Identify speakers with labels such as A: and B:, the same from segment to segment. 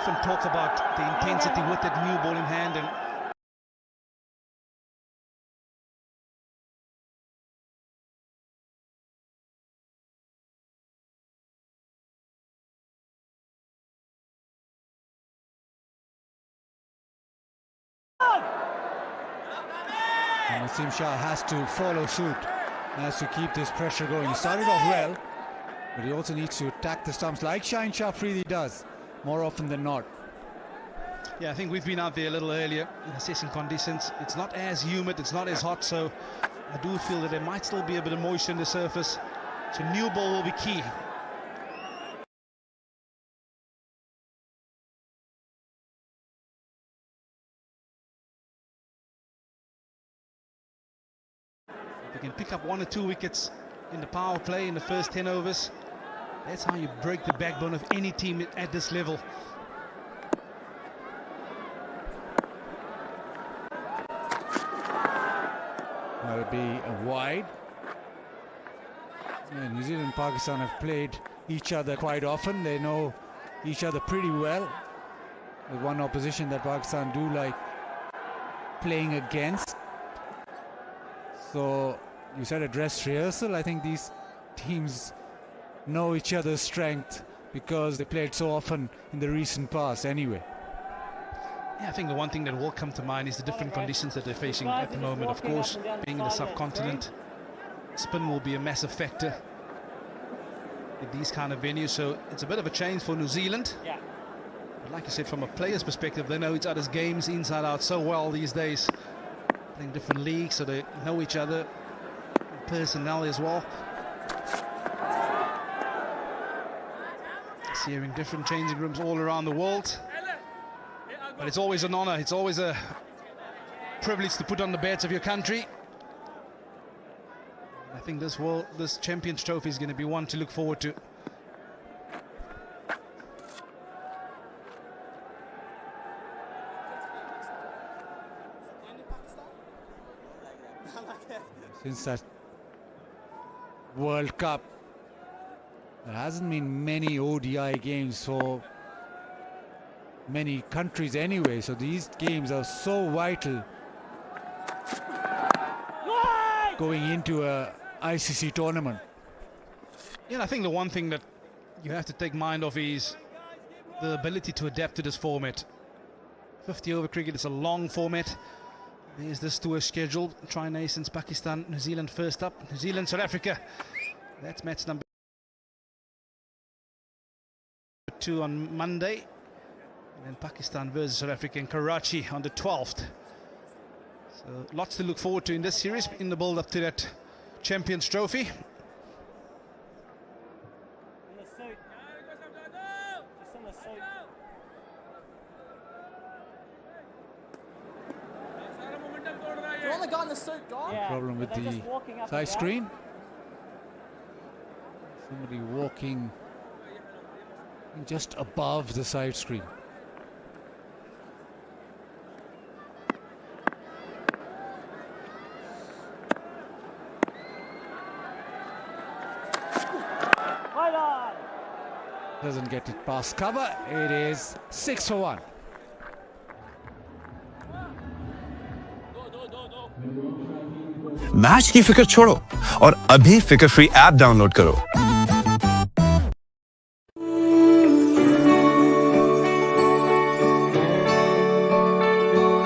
A: often talk about the intensity with that new ball in hand, and
B: Naseem Shah has to follow suit, has to keep this pressure going. He started off well, but he also needs to attack the stumps like Shaheen Shah Afridi does more often than not.
A: yeah, I think we've been out there a little earlier in assessing conditions. It's not as humid, it's not as hot, so I do feel that there might still be a bit of moisture in the surface. So new ball will be key. If you can pick up 1 or 2 wickets in the power play in the first 10 overs, that's how you break the backbone of any team at this level.
B: That'll be a wide. Yeah, New Zealand and Pakistan have played each other quite often. They know each other pretty well. The one opposition that Pakistan do like playing against. So you said a dress rehearsal. I think these teams know each other's strength because they played so often in the recent past anyway.
A: Yeah, I think the one thing that will come to mind is the different conditions that they're facing at the moment. Of course, being in the subcontinent, spin will be a massive factor in these kind of venues, so it's a bit of a change for New Zealand. But like you said, from a player's perspective, they know each other's games inside out so well these days. Playing different leagues, so they know each other personnel as well. Seeing different changing rooms all around the world. But it's always an honor, it's always a privilege to put on the beds of your country. I think this Champions Trophy is going to be one to look forward to.
B: Since that World Cup, there hasn't been many ODI games for many countries anyway, so these games are so vital going into a ICC tournament.
A: Yeah, I think the one thing that you have to take mind of is the ability to adapt to this format. 50 over cricket is a long format. There's this tour scheduled. Tri-Nations, Pakistan, New Zealand first up. New Zealand, South Africa. That's match number 2 on Monday. And then Pakistan versus South Africa in Karachi on the 12th. So lots to look forward to in this series in the build-up to that Champions Trophy.
B: Problem with the side screen. Somebody walking just above the side screen. Doesn't get it past cover. It is 6 for 1.
C: Match की फिक्र छोड़ो और अभी फिक्र free app download करो।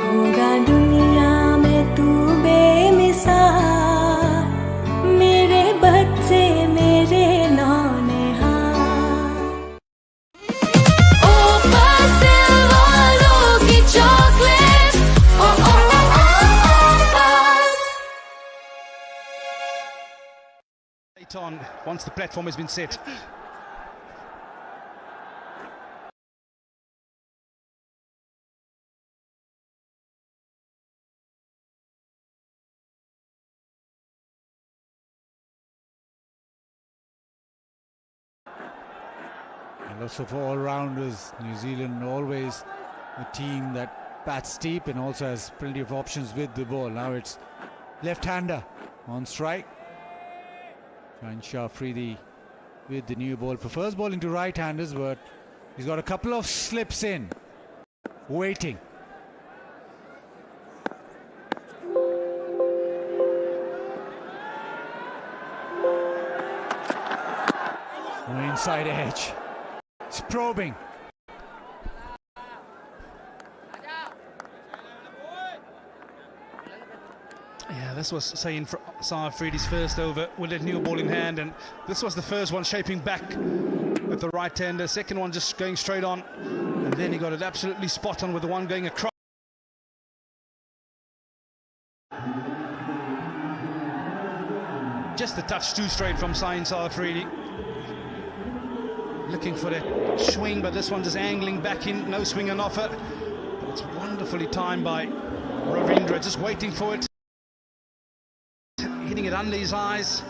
D: होगा दुनिया में तू बेमिसाल, मेरे बच्चे मेरे नौनिहाल। ओ पास्tel वालों की चॉकलेट, ओ ओ ओ ओ पास।
A: On once the platform has been set.
B: And also for all-rounders, New Zealand always a team that bats deep and also has plenty of options with the ball. Now it's left-hander on strike. Shaheen Shah Afridi with the new ball. Prefers bowling to right-handers, but He's got a couple of slips in, waiting. Inside edge. It's probing.
A: Yeah, this was saying Saad Afridi's first over with a new ball in hand, and this was the first one shaping back with the right hander, second one just going straight on, and then he got it absolutely spot on with the one going across. Just a touch too straight from Saad Afridi. Looking for that swing, but this one just angling back in, no swing on offer. But it's wonderfully timed by Ravindra, just waiting for it. Hitting it under his eyes.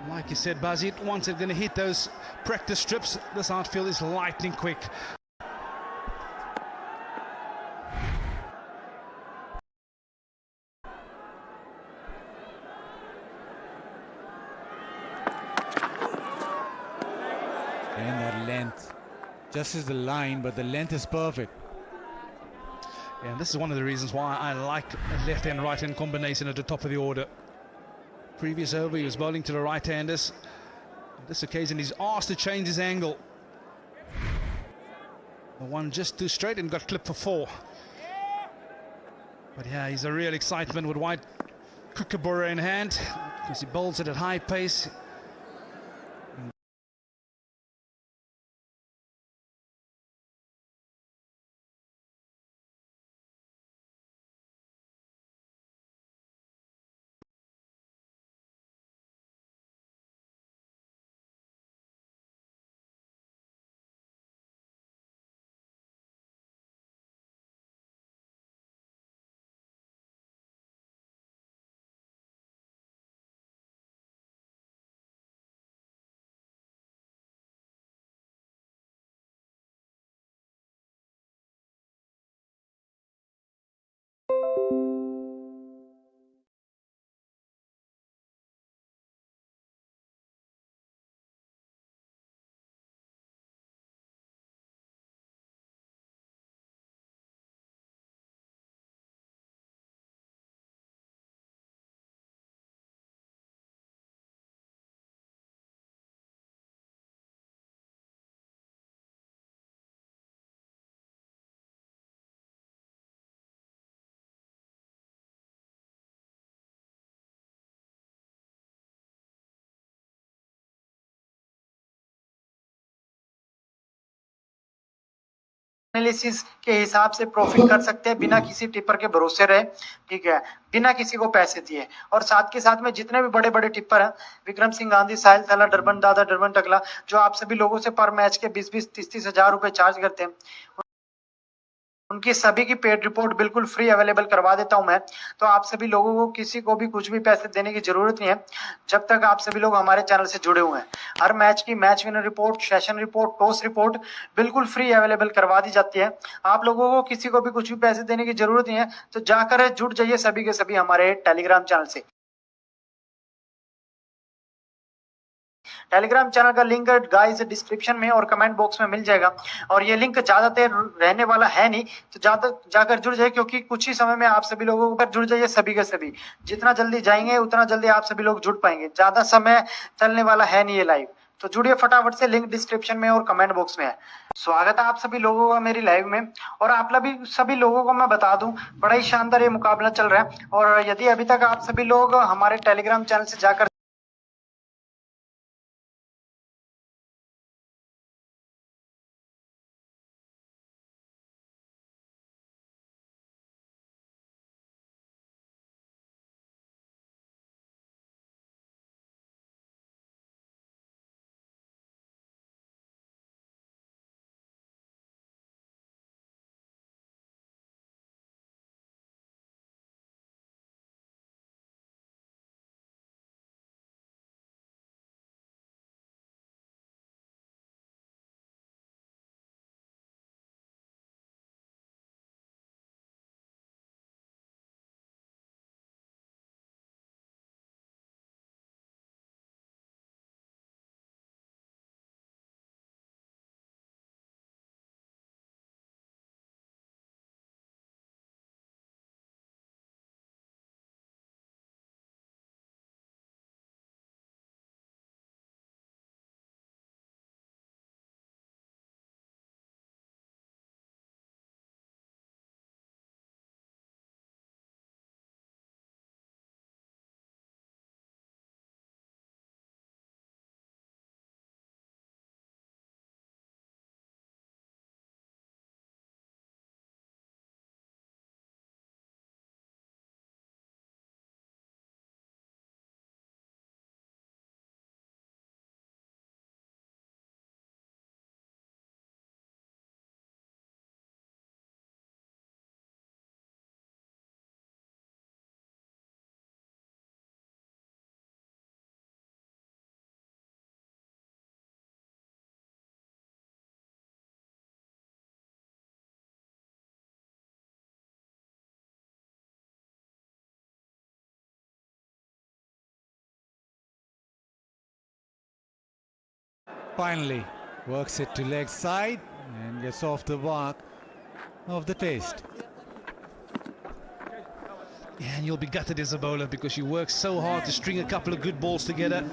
A: Like you said, Bazit, once it's going to hit those practice strips, this outfield is lightning quick.
B: And that length, just as the line, but the length is perfect.
A: Yeah, and this is one of the reasons why I like a left-hand, right-hand combination at the top of the order. Previous over, he was bowling to the right-handers. On this occasion, he's asked to change his angle. The one just too straight and got clipped for 4. But yeah, he's a real excitement with White Kookaburra in hand, because he bowls it at high pace.
E: Analysis के हिसाब से profit कर सकते हैं बिना किसी tipper के भरोसे रहे, ठीक है, बिना किसी को पैसे दिए। और साथ के साथ में जितने भी बड़े बड़े टिप्पर हैं, विक्रम सिंह गांधी, साहिल थाला, डरबन दादा, डरबन टकला, जो आप सभी लोगों से पर मैच के 20-20, 30-30 हजार रुपए चार्ज करते हैं, उनकी सभी की पेड रिपोर्ट बिल्कुल फ्री अवेलेबल करवा देता हूं मैं। तो आप सभी लोगों को किसी को भी कुछ भी पैसे देने की जरूरत नहीं है, जब तक आप सभी लोग हमारे चैनल से जुड़े हुए हैं। हर मैच की match winner report, session report, toss report बिल्कुल फ्री अवेलेबल करवा दी जाती है। आप लोगों को किसी को भी कुछ भी पैसे देने की जरूरत नहीं है, तो जाकर जुड़ जाइए सभी के सभी हमारे टेलीग्राम चैनल से। टेलीग्राम चैनल का लिंक गाइस डिस्क्रिप्शन में और कमेंट बॉक्स में मिल जाएगा। और ये लिंक ज्यादा देर रहने वाला है नहीं, तो ज्यादा जाकर जुड़ जाए, क्योंकि कुछ ही समय में आप सभी लोगों को जुड़ जाइए सभी के सभी। जितना जल्दी जाएंगे उतना जल्दी आप सभी लोग जुड़ पाएंगे, ज्यादा समय चलने वाला है नहीं ये लाइव। तो जुड़िए फटाफट से, लिंक डिस्क्रिप्शन में और कमेंट बॉक्स में है। स्वागत है आप सभी लोगों का मेरी लाइव में। और आप सभी लोगों को मैं बता दूं, बड़ा ही शानदार ये मुकाबला चल रहा है। और यदि अभी तक आप सभी लोग हमारे टेलीग्राम चैनल से जाकर
B: Finally works it to leg side and gets off the mark of the taste.
A: Yeah, and you'll be gutted as a bowler because you work so hard to string a couple of good balls together.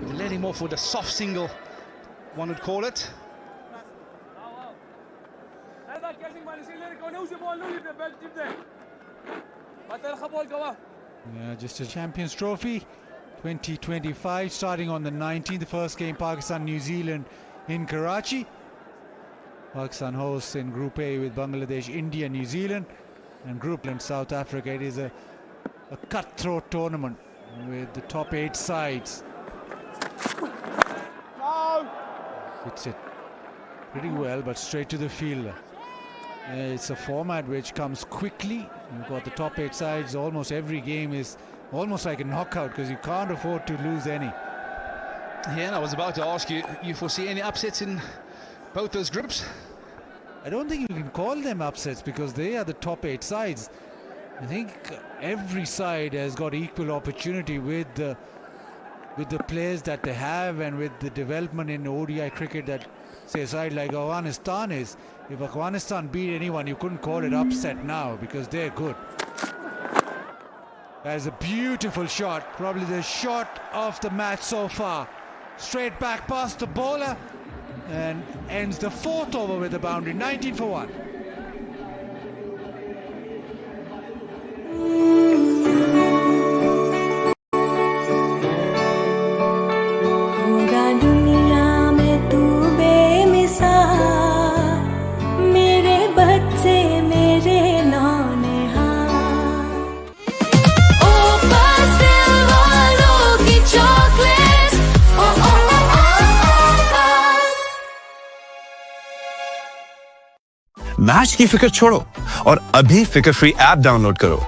A: You let him off with a soft single, one would call it.
B: Yeah, just a Champions Trophy 2025 starting on the 19th. The first game, Pakistan New Zealand in Karachi. Pakistan hosts in Group A with Bangladesh, India, New Zealand, and Group in South Africa. It is a cutthroat tournament with the top 8 sides. Hits it pretty well, but straight to the fielder. It's a format which comes quickly. You've got the top 8 sides. Almost every game is almost like a knockout because you can't afford to lose any.
A: Yeah, and I was about to ask you, you foresee any upsets in both those groups?
B: I don't think you can call them upsets because they are the top 8 sides. I think every side has got equal opportunity with the players that they have and with the development in ODI cricket that, say, a side like Afghanistan is. If Afghanistan beat anyone, you couldn't call it upset now because they're good. That is a beautiful shot, probably the shot of the match so far. Straight back past the bowler and ends the 4th over with a boundary, 19 for 1.
D: होगा दुनिया में तू बेमिसाल, मेरे बच्चे मेरे नौनिहाल। ओ पास्tel वालों की चॉकलेट, ओ ओ ओ ओ पास।
C: मैच की फिक्र छोड़ो और अभी फिक्र फ्री ऐप डाउनलोड करो।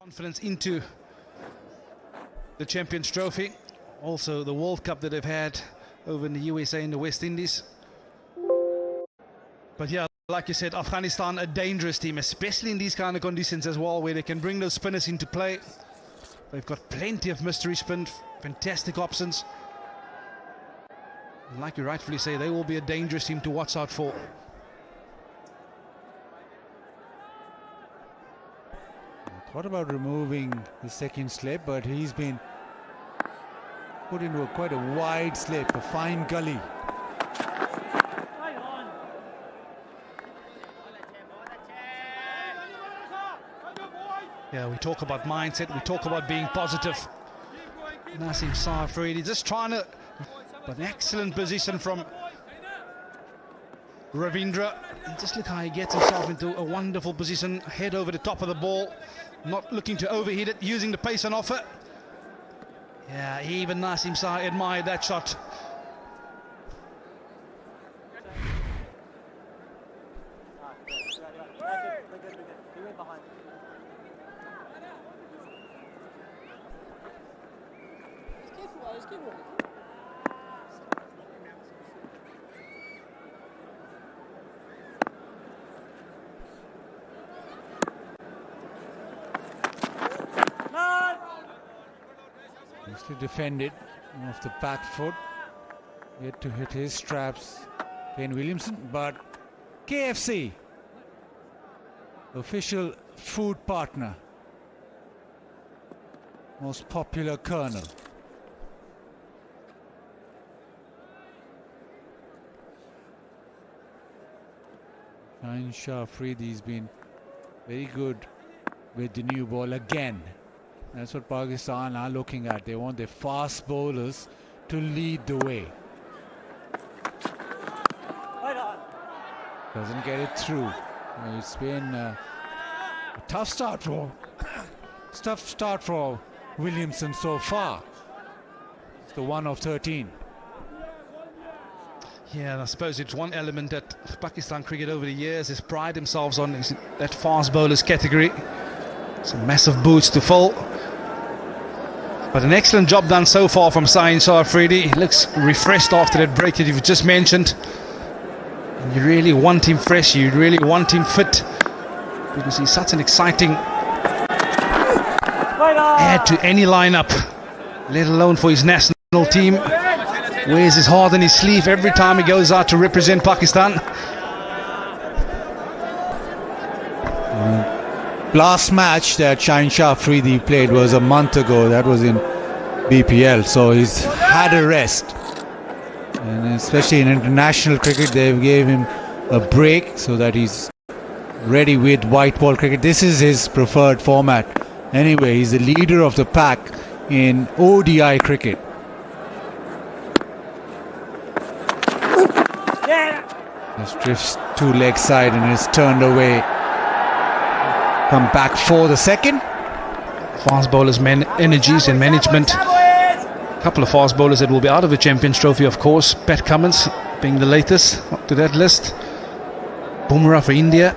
A: Confidence into the Champions Trophy, also the World Cup that they've had over in the USA and the West Indies. But yeah, like you said, Afghanistan a dangerous team, especially in these kind of conditions as well, where they can bring those spinners into play. They've got plenty of mystery spin, fantastic options. And like you rightfully say, they will be a dangerous team to watch out for.
B: Thought about removing the second slip, but he's been put into quite a wide slip, a fine gully.
A: Yeah, we talk about mindset, we talk about being positive. Naseem Shah Afridi just trying to, but an excellent position from Ravindra. And just look how he gets himself into a wonderful position, head over the top of the ball, not looking to overhit it, using the pace on offer. Yeah, even Naseem Shah admired that shot.
B: Nicely defended off the back foot. Yet to hit his straps, Kane Williamson, but KFC, official food partner, most popular colonel. Shaheen Shah Afridi's been very good with the new ball again. That's what Pakistan are looking at. They want their fast bowlers to lead the way. Doesn't get it through. It's been a tough start for Williamson so far. It's the 1 of 13.
A: Yeah, and I suppose it's one element that Pakistan cricket over the years has prided themselves on, is that fast bowlers category. Some massive boots to fill. But an excellent job done so far from Shaheen Shah Afridi. He looks refreshed after that break that you've just mentioned. And you really want him fresh, you really want him fit, because he's such an exciting add to any lineup, let alone for his national team. wears his heart on his sleeve every time he goes out to represent Pakistan.
B: Last match that Shaheen Shah Afridi played was a month ago. That was in BPL, so he's had a rest. And especially in international cricket, they gave him a break so that he's ready with white ball cricket. This is his preferred format. Anyway, he's the leader of the pack in ODI cricket. Just drifts to leg side and is turned away. Come back for the second.
A: Fast bowlers, energies and management. A couple of fast bowlers that will be out of the Champions Trophy, of course. Pat Cummins being the latest to that list. Bumrah for India.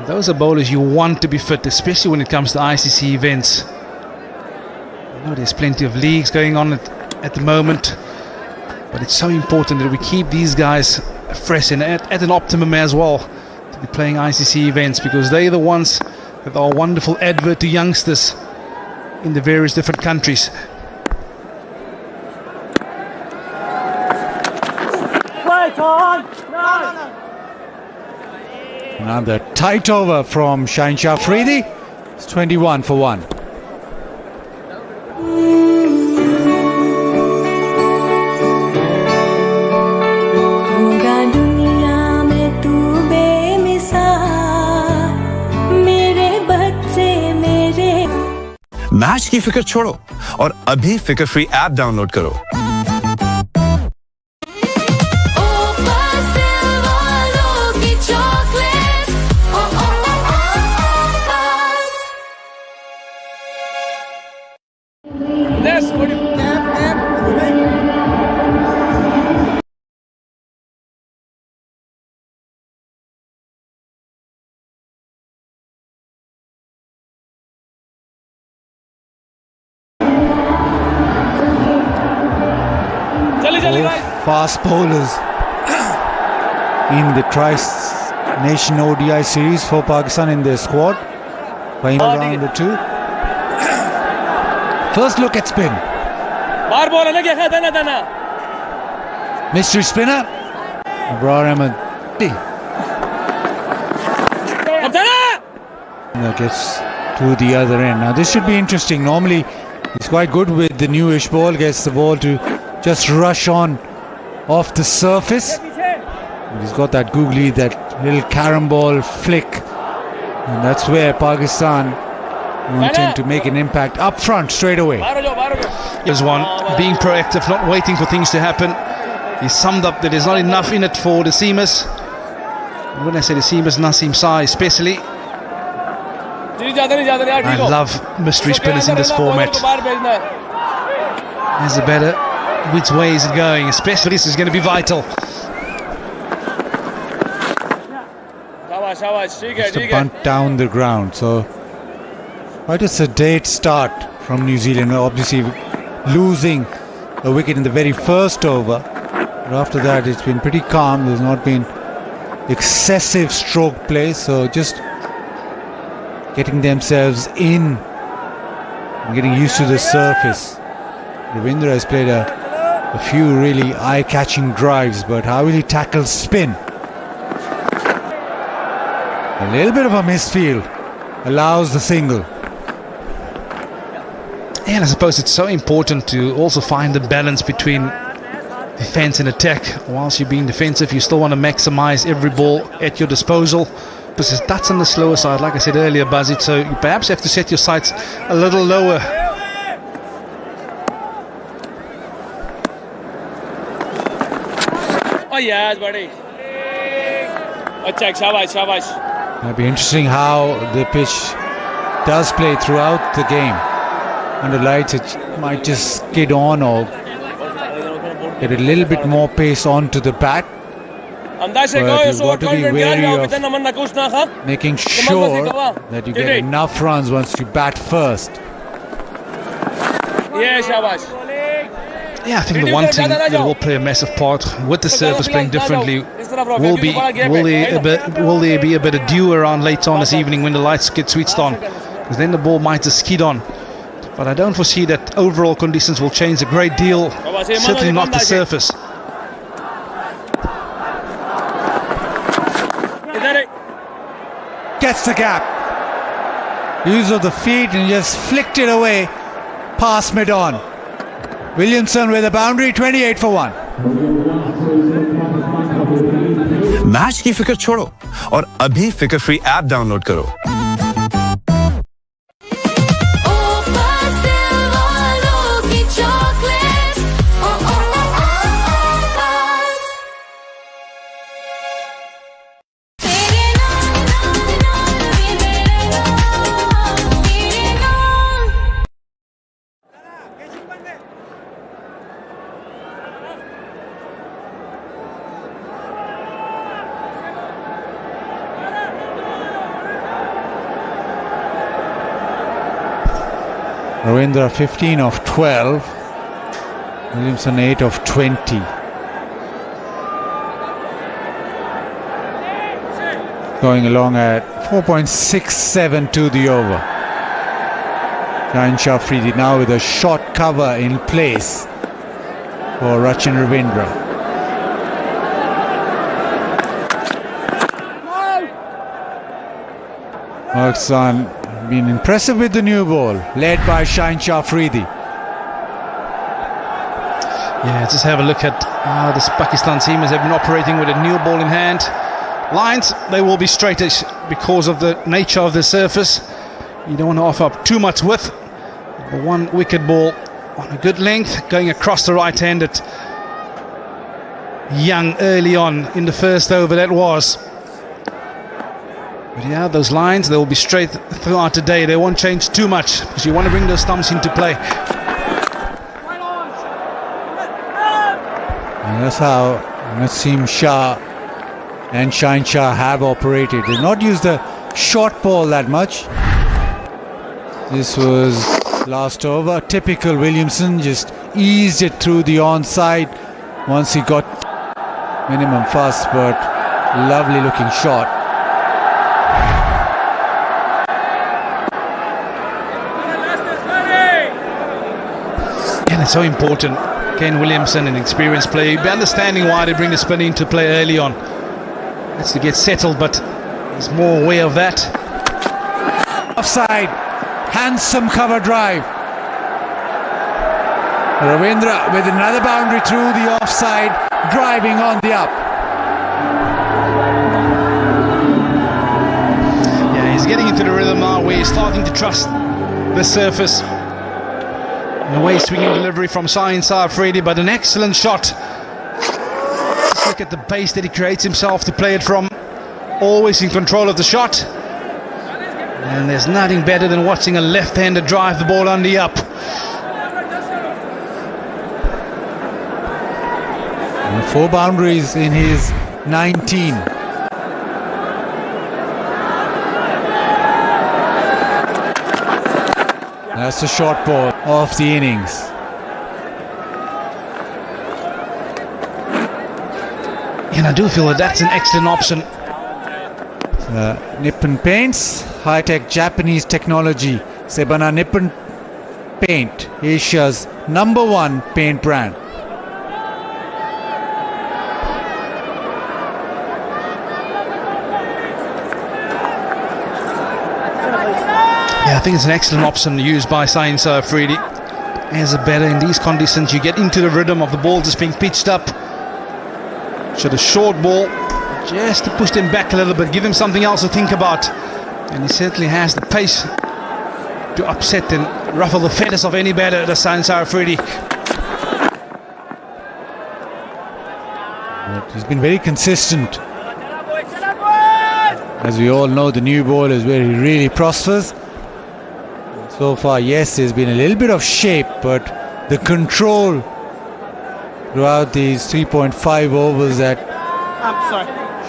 A: Those are bowlers you want to be fit, especially when it comes to ICC events. I know there's plenty of leagues going on at the moment, but it's so important that we keep these guys fresh and at an optimum as well to be playing ICC events, because they're the ones that are a wonderful advert to youngsters in the various different countries.
B: Another tight over from Shaheen Shah Afridi. It's 21 for 1.
C: Match की फिक्र छोड़ो और अभी फिक्र free app download करो।
B: Fast bowlers in the Tri-Nation ODI series for Pakistan in their squad. Playing round 2. First look at spin. Mystery spinner. Abrar Ahmed. That gets to the other end. Now this should be interesting. Normally he's quite good with the newish ball. Gets the ball to just rush on off the surface. He's got that googly, that little carom ball flick, and that's where Pakistan want him to make an impact up front straight away.
A: Here's one, being proactive, not waiting for things to happen. He summed up that there's not enough in it for the seamers. And when I say the seamers, Naseem Shah especially. I love mystery spinners in this format. There's a better which way is it going, especially this is going to be vital.
B: Just a bunt down the ground, so quite a sedate start from New Zealand. Obviously losing a wicket in the very first over, but after that it's been pretty calm. There's not been excessive stroke play, so just getting themselves in and getting used to the surface. Ravindra has played a few really eye-catching drives, but how will he tackle spin? A little bit of a misfield allows the single.
A: And I suppose it's so important to also find the balance between defense and attack. Whilst you're being defensive, you still want to maximize every ball at your disposal, because that's on the slower side, like I said earlier, Bazit, so you perhaps have to set your sights a little lower.
F: Yes, buddy.
B: It'll be interesting how the pitch does play throughout the game. Under lights, it might just skid on or get a little bit more pace onto the bat. But you've got to be wary of making sure that you get enough runs once you bat first.
A: Yeah, I think the one thing that will play a massive part with the surface playing differently will there be a bit of dew around later on this evening when the lights get switched on, because then the ball might just skid on. But I don't foresee that overall conditions will change a great deal certainly not the surface.
B: Gets the gap. Use of the feet and just flicked it away past mid-on. Williamson with a boundary, 28 for 1.
C: Match की फिक्र छोड़ो और अभी फिकर free app download करो।
B: Ravindra 15 of 12. Williamson 8 of 20. Going along at 4.67 to the over. Shaheen Shah Afridi now with a short cover in place for Rachin Ravindra. Pakistan been impressive with the new ball, led by Shaheen Shah Afridi.
A: Yeah, just have a look at how this Pakistan team has been operating with a new ball in hand. Lines, they will be straightish because of the nature of the surface. You don't want to offer up too much width. The one wicket ball on a good length, going across the right hand at Young early on in the first over, that was. But yeah, those lines, they will be straight throughout the day. They won't change too much because you want to bring those stumps into play.
B: And that's how Naseem Shah and Shaheen Shah have operated. They've not used the short ball that much. This was last over. Typical Williamson, just eased it through the onside once he got minimum fuss, but lovely looking shot.
A: And it's so important. Kane Williamson, an experienced player, you'll be understanding why they bring the spin into play early on. It's to get settled, but there's more aware of that.
B: Offside, handsome cover drive. Ravindra with another boundary through the offside, driving on the up.
A: Yeah, he's getting into the rhythm now where he's starting to trust the surface. In a way, swinging delivery from Shaheen Shah Afridi, but an excellent shot. Just look at the base that he creates himself to play it from. Always in control of the shot. And there's nothing better than watching a left-hander drive the ball on the up.
B: And 4 boundaries in his 19. That's the short ball of the innings.
A: And I do feel that that's an excellent option.
B: Nippon Paints, high-tech Japanese technology. Sebana Nippon Paint, Asia's #1 paint brand.
A: Yeah, I think it's an excellent option used by Shaheen Shah Afridi. As a batter in these conditions, you get into the rhythm of the ball just being pitched up. So the short ball, just to push them back a little bit, give him something else to think about. And he certainly has the pace to upset and ruffle the feathers of any batter, the Shaheen Shah Afridi.
B: He's been very consistent. As we all know, the new ball is where he really prospers. So far, yes, there's been a little bit of shape, but the control throughout these 3.5 overs that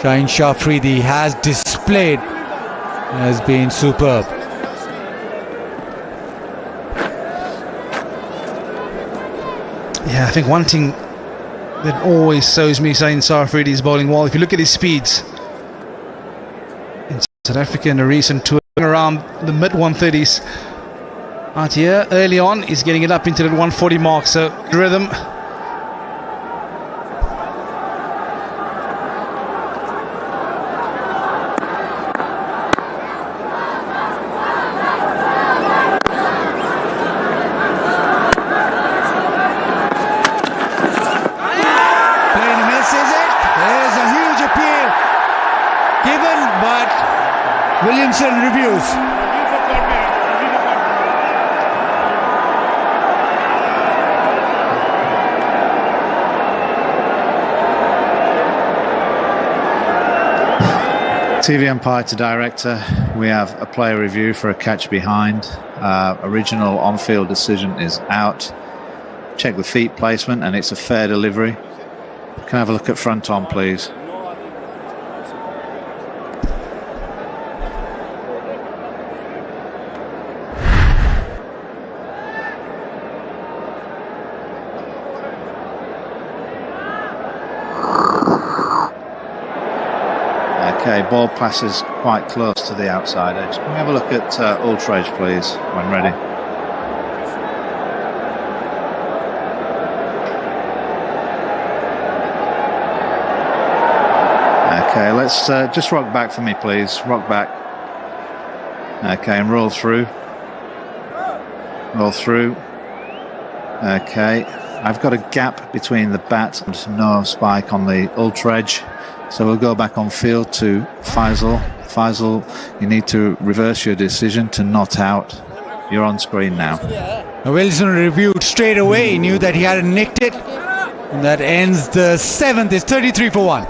B: Shaheen Shah Afridi has displayed has been superb.
A: Yeah, I think one thing that always shows me Shaheen Shah Afridi is bowling well. If you look at his speeds in South Africa in a recent tour, around the mid-130s. Out here, early on, he's getting it up into the 140 mark. So rhythm,
B: Williamson reviews.
F: TV umpire to director, we have a player review for a catch behind. Original on-field decision is out. Check the feet placement and it's a fair delivery. Can I have a look at front on, please? Okay, ball passes quite close to the outside edge. Can we have a look at Ultradge, please, when ready? Okay, let's just rock back for me, please. Rock back. Okay, and roll through. Roll through. Okay, I've got a gap between the bat and no spike on the Ultradge. So we'll go back on field to Faisal. Faisal, you need to reverse your decision to not out. You're on screen now.
B: Wilson reviewed straight away. He knew that he hadn't nicked it. And that ends the 7th. It's 33 for 1.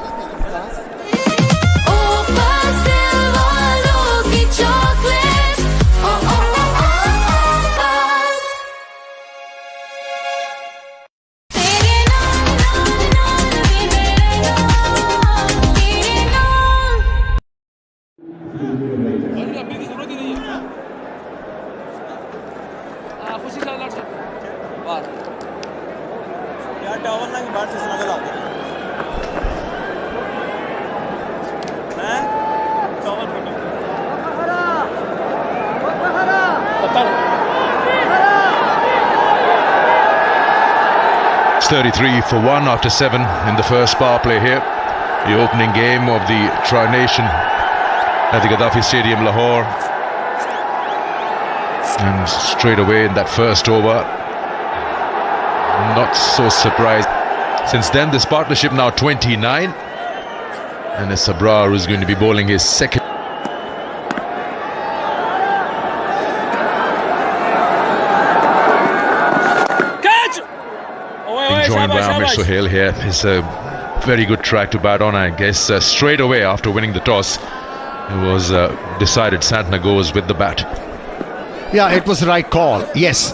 G: It's 33 for 1 after 7 in the first power play here. The opening game of the Tri-Nation at the Gaddafi Stadium, Lahore. And straight away in that first over, not so surprised. Since then, this partnership now 29. And it's Sabrar who's going to be bowling his second. Being joined by Amir Sohail here. It's a very good track to bat on, I guess. Straight away after winning the toss, it was decided Santner goes with the bat.
H: Yeah, it was the right call. Yes,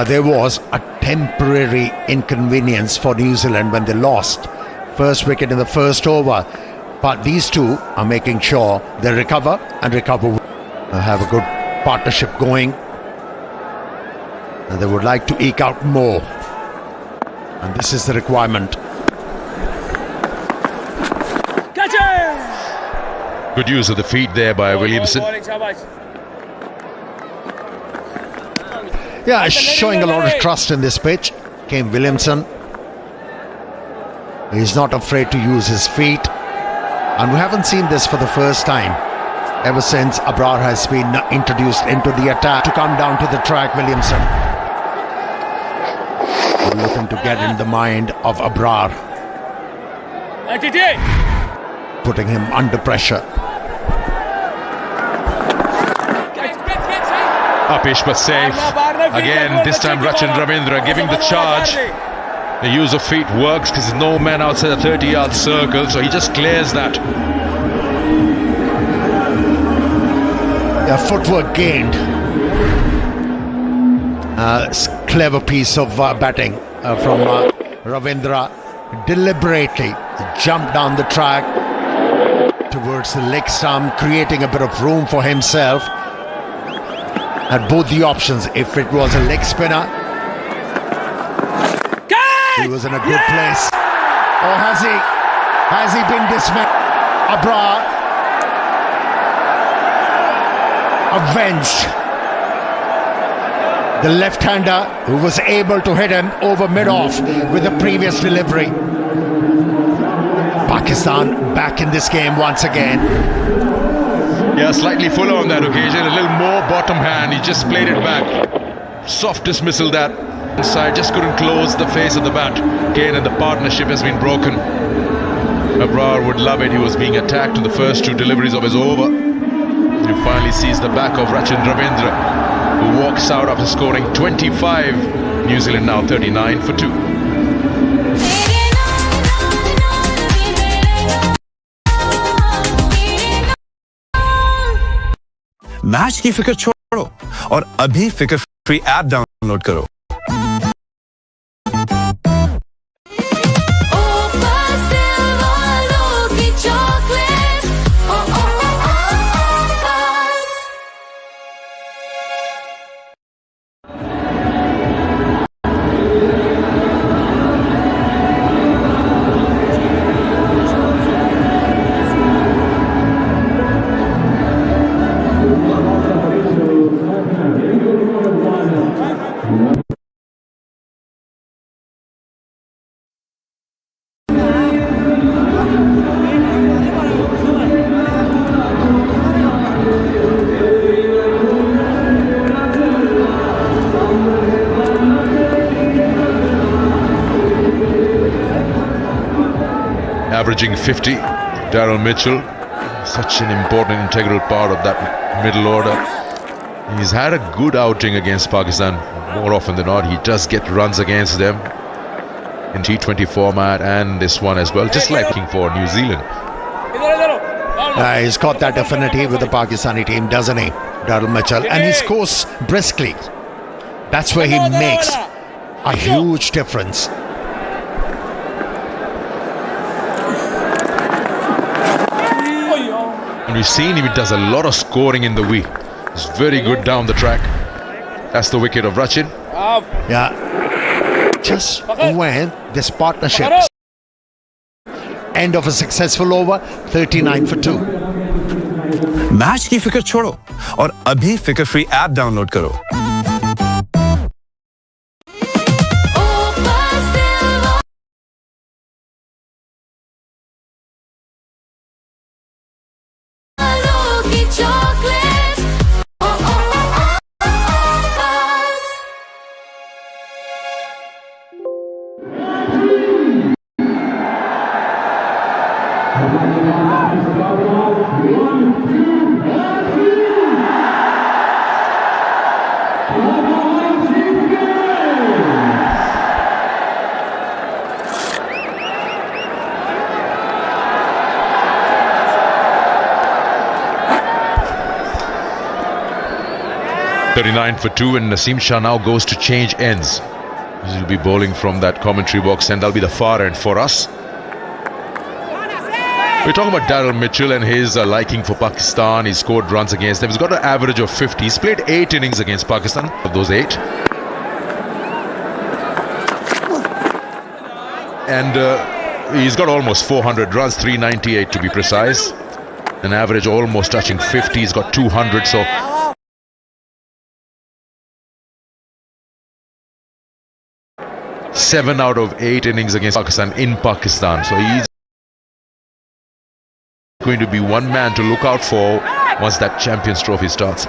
H: there was a temporary inconvenience for New Zealand when they lost first wicket in the first over. But these two are making sure they recover and recover. Have a good partnership going. And they would like to eke out more. And this is the requirement.
G: Good use of the feet there by Williamson.
H: Yeah, showing a lot of trust in this pitch. Came Williamson. He's not afraid to use his feet. And we haven't seen this for the first time ever since Abrar has been introduced into the attack. To come down to the track, Williamson. We're looking to get in the mind of Abrar. Putting him under pressure.
G: Upish but safe. Again, this time Rachin Ravindra giving the charge. The use of feet works because there's no man outside the 30-yard circle, so he just clears that.
H: Yeah, footwork gained. Clever piece of batting from Ravindra. Deliberately jumped down the track towards the leg stump, creating a bit of room for himself. Had both the options. If it was a leg spinner, he was in a good place. Or has he been dismissed? Abrar avenged the left-hander who was able to hit him over mid-off with the previous delivery. Pakistan back in this game once again.
G: Yeah, slightly fuller on that occasion, a little more bottom hand. He just played it back. Soft dismissal that. Inside, just couldn't close the face of the bat. Again, and the partnership has been broken. Abrar would love it. He was being attacked in the first two deliveries of his over. He finally sees the back of Rachin Ravindra, who walks out after scoring 25. New Zealand now 39 for 2.
C: Match की फिक्र छोड़ो और अभी फिक्र free app download करो।
G: Averaging 50, Daryl Mitchell, such an important integral part of that middle order. He's had a good outing against Pakistan. More often than not, he does get runs against them in T20 format and this one as well, just like for New Zealand.
H: He's got that affinity with the Pakistani team, doesn't he, Daryl Mitchell? And he scores briskly. That's where he makes a huge difference.
G: And we've seen him, he does a lot of scoring in the week. He's very good down the track. That's the wicket of Rachin.
H: Yeah. Just when this partnership. End of a successful over, 39 for 2.
C: Match की फिक्र छोड़ो और अभी फिक्र free app download करो।
G: .39 for 2, and Naseem Shah now goes to change ends. He'll be bowling from that commentary box, and that'll be the far end for us. We're talking about Daryl Mitchell and his liking for Pakistan. He scored runs against them. He's got an average of 50. He's played 8 innings against Pakistan, of those 8. And he's got almost 400 runs, 398 to be precise. An average almost touching 50. He's got 200, so... 7 out of 8 innings against Pakistan in Pakistan. So he's going to be one man to look out for once that Champions Trophy starts.